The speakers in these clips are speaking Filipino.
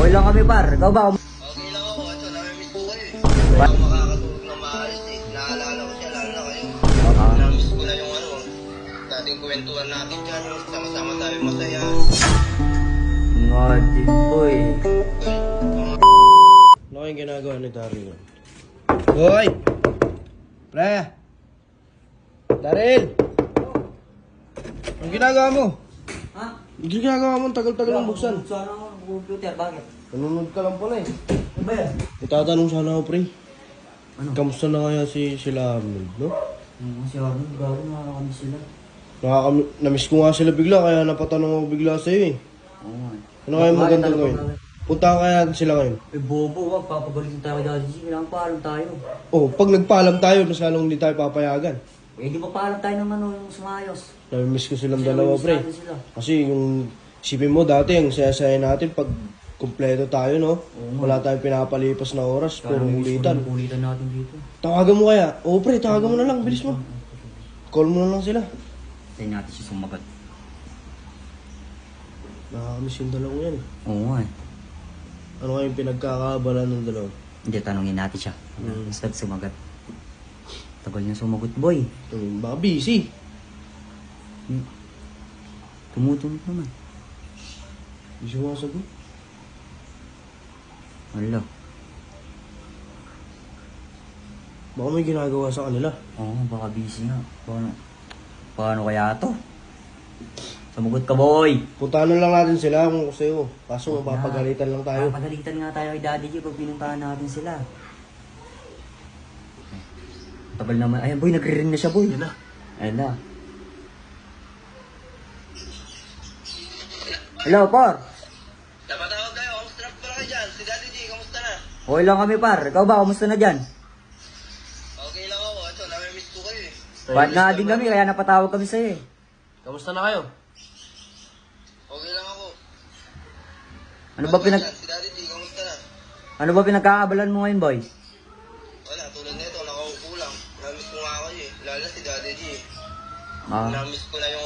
Okay lang kami par. Ikaw ba? Okay lang ako, ito, namimiss ko kayo eh. Hindi ako makakatulog ng maayos eh. Naalala ko siya, lalo na kayo. Namimiss ko na yung dating kwentuhan natin dyan, yung sama-sama tayo masaya. Nga din boy. Ano kayong ginagawa ni Daryl? Hoy! Pre! Daryl! Ang ginagawa mo? Ha? Ang ginagawa mo, tagal-tagal ng buksan. Sana ako ng computer, bakit? Nanonood ka lang pala eh. Ano ba yan? Itatanong sana ako, pre. Ano? Kamusta na kaya sila Arnold, no? Si Arnold, grabe nakakami sila. Namiss ko nga sila bigla, kaya napatanong ako bigla sa'yo eh. Oo nga. Ano kaya maganda gawin? Punta kaya natin sila ngayon. Eh bobo, wag papagalitin tayo dahil kailangan paalam tayo. Oh, pag nagpaalam tayo, mas lalong hindi tayo papayagan. Eh di ba paalam tayo ng yung sumayos? Namimiss ko silang Kasi dalawa, namimiss pre. natin sila. Kasi yung isipin mo dati, ang saya-saya natin pag kumpleto tayo, no? Wala tayong pinapalipas na oras, pero ulitan. Ulitan natin dito. Tawagan mo kaya? Oo, pre, tawagan mo na lang, bilis mo. Call mo na lang sila. Tayo natin siya sumagot. Nakakamiss yung dalawa yan. Oo nga eh. Ano kayong pinagkakaabala ng dalawa? Hindi, tanongin natin siya. Basta sumagot. Tagal niya sumagot, boy. Baka busy. Tumutunog naman. Hindi siya masagot. Wala. Baka may ginagawa sa kanila. Oo, baka busy nga. Paano kaya to? Sumagot ka, boy! Puntahan na lang natin sila kung gusto sa'yo. Kaso mapapagalitan lang tayo. Mapagalitan nga tayo kay Daddy G pag pinuntahan natin sila. Tagal naman. Ayan, boy, nagre-ring na siya, boy. Yan na. Ayan na. Hello, par! Napatawag kayo, kamusta na pala kayo dyan? Si Daddy G, kamusta na? Okay lang kami, par. Ikaw ba? Kumusta na dyan? Okay lang ako, ito, namimiss ko kayo eh. Bad na din kami, kaya napatawag kami sa'yo eh. Kamusta na kayo? Okay lang ako. Ano ba Si Daddy G, kamusta na? Ano ba pinagkakabalan mo ngayon, boy? Wala, tulad nito, nakaupo lang. Namiss ko nga kayo eh, lalo na si Daddy G. Ah, Namiss ko na yung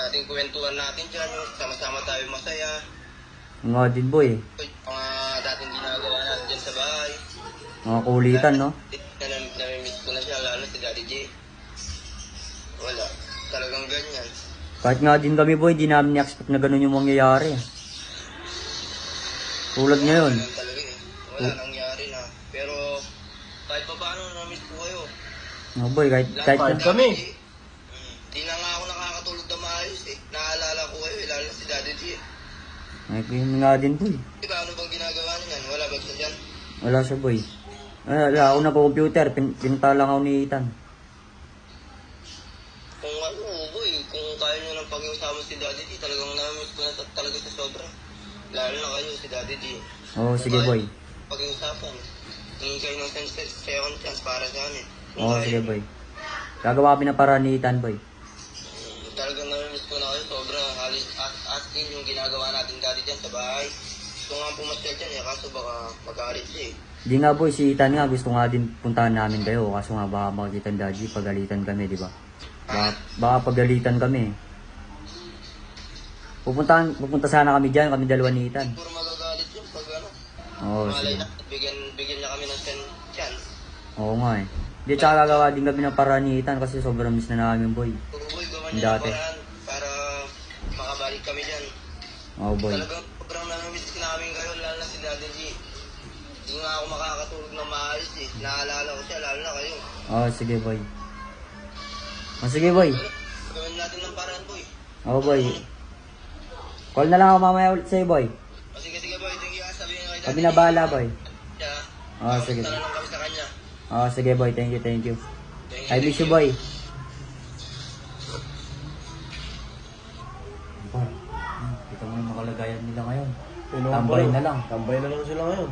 dating kwentuhan natin dyan, yung sama-sama tayo masaya. nga din, boy. Mga dating ginagawa natin dyan sa bahay. Mga kulitan, no? Namimiss ko na siya, lalo na si Daddy G. Wala, talagang ganyan. Kahit nga din kami, boy, di namin ni-expect na ganun yung mangyayari. Tulad ngayon. Ganyan talaga eh. Wala nangyari na. Pero kahit pa paano namiss ko kayo. Oh, boy, kahit Kahit kami. Di na nga ako nakakatulog na maayos eh. Naalala ko kayo eh, lalo na si Daddy G. Ay, yun nga din, boy. Diba ano bang ginagawa niyan? Wala ba siya dyan? Wala siya, boy. Wala ako na po computer. Pinunta lang ako ni Ethan. Kung boy, kung kaya nyo nang pag-iusapan si Daddy G, talagang namiss ko na talaga sa sobra. Lalo na kayo, si Daddy G. Oo, sige, boy. Pag-iusapan. Tingin kayo ng second chance para sa amin. Oo, sige, boy. Gagawa kami na para ni Ethan, boy. Talagang namimiss ko na kayo, sobra. Halos as in yung ginagawa natin dati dyan sa bahay. Gusto nga pumasyal dyan eh, kaso baka mag-aalit siya eh. Di nga, boy, si Ethan nga gusto nga din puntahan namin kayo. Kaso nga baka makikita ni Daddy, pagalitan kami, di ba? Baka pagalitan kami. Pupunta sana kami dyan, kami dalawa ni Ethan. Puro magagalit yun pag Oo, malay sige. na, bigyan niya kami ng chance. Oo nga eh. Di, tsaka gagawa din kami ng para ni Ethan kasi sobrang miss na namin, boy. Puro boy, gawa Yung niya ng dati. paraan para makabalik kami dyan. Oo, boy. Talagang sobrang namimiss namin kayo, lalo na si Daddy G. Hindi nga ako makakatulog ng maayos eh. Naalala ko siya, lalo na kayo. Oo, sige, boy. Sige, boy. Gawin natin ng paraan, boy. Oo, boy. Call na lang ako mamaya ulit sa'yo, boy. Sige, boy. Sige, sabihin nga kay Kami na bahala, boy. siya. Oo, sige. Tara lang kami sa kanya. Oo, sige, boy. Thank you, thank you. Thank I miss you, boy. Kita mo yung makalagayan nila ngayon. Tambay na lang. Tambay na lang sila ngayon.